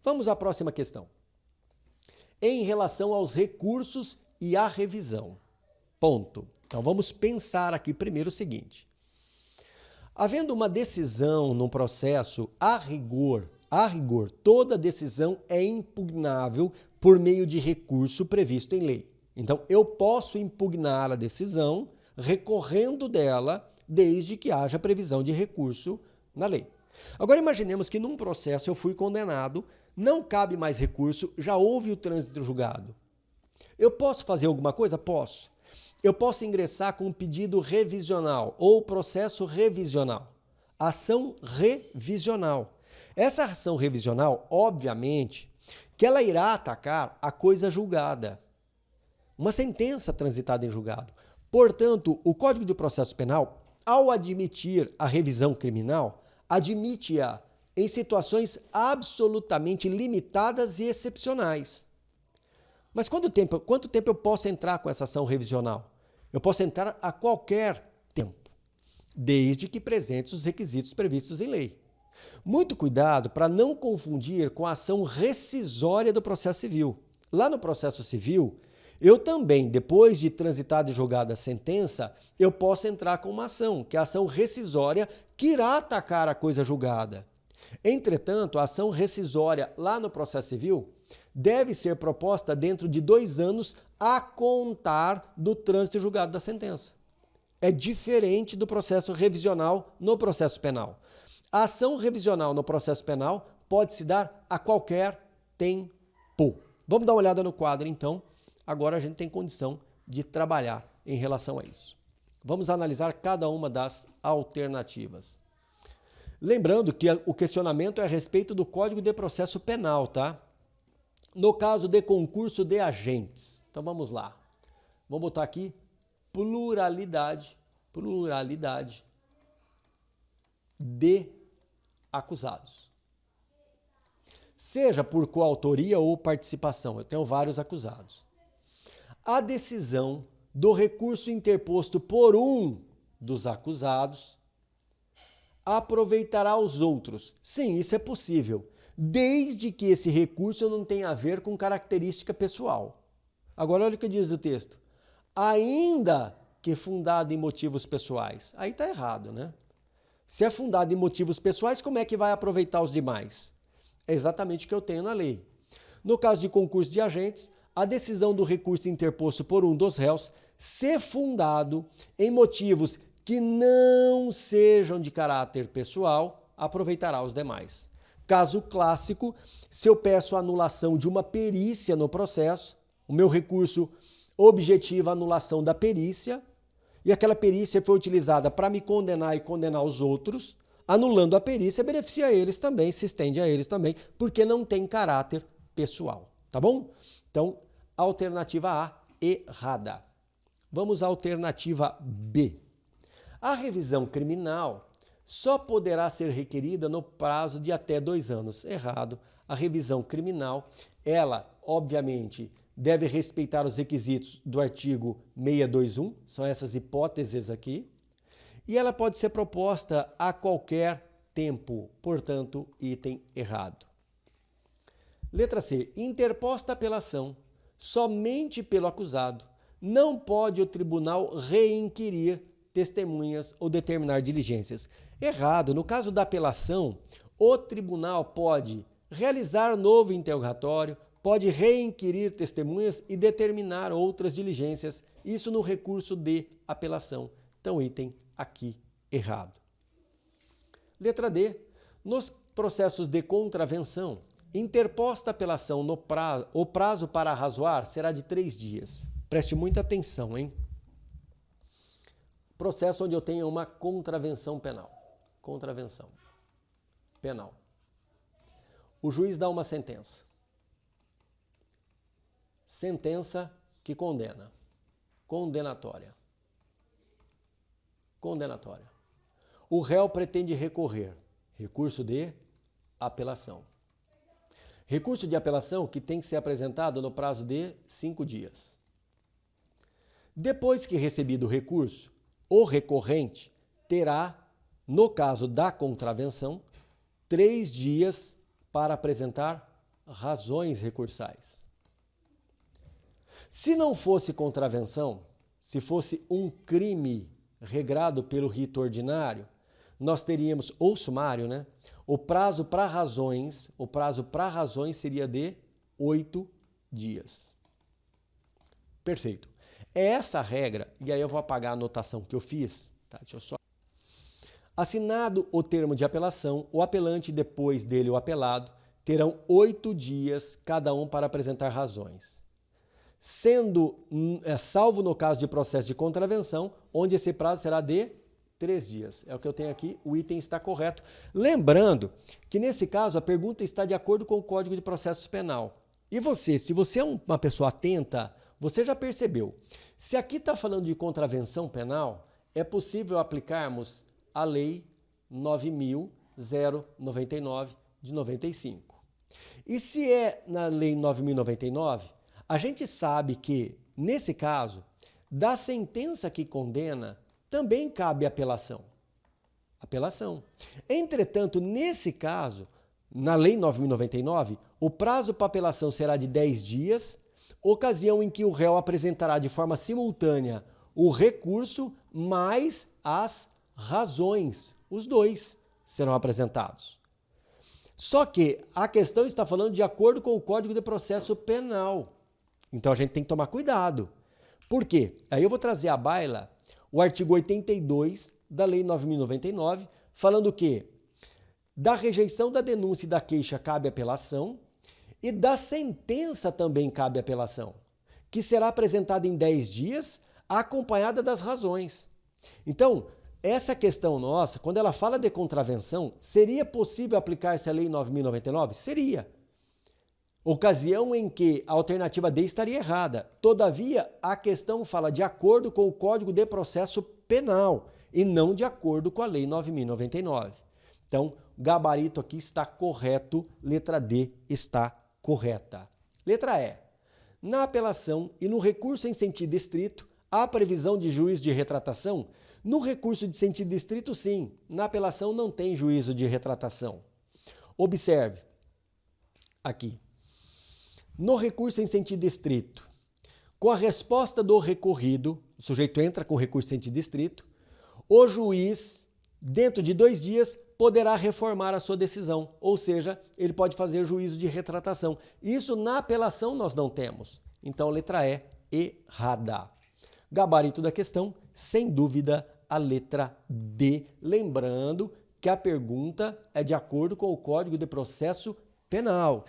Vamos à próxima questão. Em relação aos recursos e à revisão. Ponto. Então vamos pensar aqui primeiro o seguinte. Havendo uma decisão num processo, a rigor, toda decisão é impugnável por meio de recurso previsto em lei. Então, eu posso impugnar a decisão recorrendo dela, desde que haja previsão de recurso na lei. Agora, imaginemos que num processo eu fui condenado, não cabe mais recurso, já houve o trânsito julgado. Eu posso fazer alguma coisa? Posso. Eu posso ingressar com um pedido revisional ou processo revisional. Ação revisional. Essa ação revisional, obviamente, que ela irá atacar a coisa julgada. Uma sentença transitada em julgado. Portanto, o Código de Processo Penal, ao admitir a revisão criminal, admite-a em situações absolutamente limitadas e excepcionais. Mas quanto tempo eu posso entrar com essa ação revisional? Eu posso entrar a qualquer tempo, desde que presentes os requisitos previstos em lei. Muito cuidado para não confundir com a ação rescisória do processo civil. Lá no processo civil, eu também, depois de transitada e julgada a sentença, eu posso entrar com uma ação, que é a ação rescisória, que irá atacar a coisa julgada. Entretanto, a ação rescisória lá no processo civil deve ser proposta dentro de 2 anos a contar do trânsito julgado da sentença. É diferente do processo revisional no processo penal. A ação revisional no processo penal pode se dar a qualquer tempo. Vamos dar uma olhada no quadro, então. Agora a gente tem condição de trabalhar em relação a isso. Vamos analisar cada uma das alternativas. Lembrando que o questionamento é a respeito do Código de Processo Penal, tá? No caso de concurso de agentes. Então vamos lá. Vamos botar aqui pluralidade de acusados. Seja por coautoria ou participação, eu tenho vários acusados. A decisão do recurso interposto por um dos acusados aproveitará os outros. Sim, isso é possível, desde que esse recurso não tenha a ver com característica pessoal. Agora olha o que diz o texto. Ainda que fundado em motivos pessoais. Aí está errado, né? Se é fundado em motivos pessoais, como é que vai aproveitar os demais? É exatamente o que eu tenho na lei. No caso de concurso de agentes, a decisão do recurso interposto por um dos réus, se fundado em motivos que não sejam de caráter pessoal, aproveitará os demais. Caso clássico, se eu peço a anulação de uma perícia no processo, o meu recurso objetiva a anulação da perícia, e aquela perícia foi utilizada para me condenar e condenar os outros, anulando a perícia, beneficia eles também, se estende a eles também, porque não tem caráter pessoal, tá bom? Então, alternativa A, errada. Vamos à alternativa B. A revisão criminal só poderá ser requerida no prazo de até 2 anos. Errado. A revisão criminal, ela, obviamente, deve respeitar os requisitos do artigo 621, são essas hipóteses aqui, e ela pode ser proposta a qualquer tempo, portanto, item errado. Letra C. Interposta a apelação somente pelo acusado, não pode o tribunal reinquirir testemunhas ou determinar diligências. Errado. No caso da apelação, o tribunal pode realizar novo interrogatório, pode reinquirir testemunhas e determinar outras diligências. Isso no recurso de apelação. Então, item aqui errado. Letra D. Nos processos de contravenção, interposta a apelação o prazo para arrazoar será de 3 dias. Preste muita atenção, hein? Processo onde eu tenho uma contravenção penal. Contravenção penal. O juiz dá uma sentença. Sentença que condena. Condenatória. Condenatória. O réu pretende recorrer. Recurso de apelação. Recurso de apelação que tem que ser apresentado no prazo de 5 dias. Depois que recebido o recurso, o recorrente terá, no caso da contravenção, 3 dias para apresentar razões recursais. Se não fosse contravenção, se fosse um crime regrado pelo rito ordinário, nós teríamos, ou sumário, né? O prazo para razões seria de 8 dias. Perfeito. É essa a regra, e aí eu vou apagar a anotação que eu fiz, tá? Deixa eu só... Assinado o termo de apelação, o apelante e depois dele o apelado terão 8 dias cada um para apresentar razões, sendo salvo no caso de processo de contravenção, onde esse prazo será de 3 dias. É o que eu tenho aqui, o item está correto. Lembrando que nesse caso a pergunta está de acordo com o Código de Processo Penal. E você, se você é uma pessoa atenta, você já percebeu. Se aqui está falando de contravenção penal, é possível aplicarmos a Lei 9.099 de 95. E se é na Lei 9.099, a gente sabe que, nesse caso, da sentença que condena, também cabe apelação. Entretanto, nesse caso, na Lei 9.099, o prazo para apelação será de 10 dias, ocasião em que o réu apresentará de forma simultânea o recurso mais as razões. Os dois serão apresentados. Só que a questão está falando de acordo com o Código de Processo Penal. Então a gente tem que tomar cuidado. Por quê? Aí eu vou trazer à baila o artigo 82 da Lei 9.099, falando que da rejeição da denúncia e da queixa cabe apelação e da sentença também cabe apelação, que será apresentada em 10 dias, acompanhada das razões. Então, essa questão nossa, quando ela fala de contravenção, seria possível aplicar-se a Lei 9.099? Seria. Ocasião em que a alternativa D estaria errada. Todavia, a questão fala de acordo com o Código de Processo Penal e não de acordo com a Lei 9.099. Então, o gabarito aqui está correto, letra D está correta. Letra E. Na apelação e no recurso em sentido estrito, há previsão de juízo de retratação? No recurso de sentido estrito, sim. Na apelação não tem juízo de retratação. Observe aqui. No recurso em sentido estrito, com a resposta do recorrido, o sujeito entra com o recurso em sentido estrito, o juiz, dentro de 2 dias, poderá reformar a sua decisão, ou seja, ele pode fazer juízo de retratação. Isso na apelação nós não temos. Então, letra E, errada. Gabarito da questão, sem dúvida, a letra D. Lembrando que a pergunta é de acordo com o Código de Processo Penal.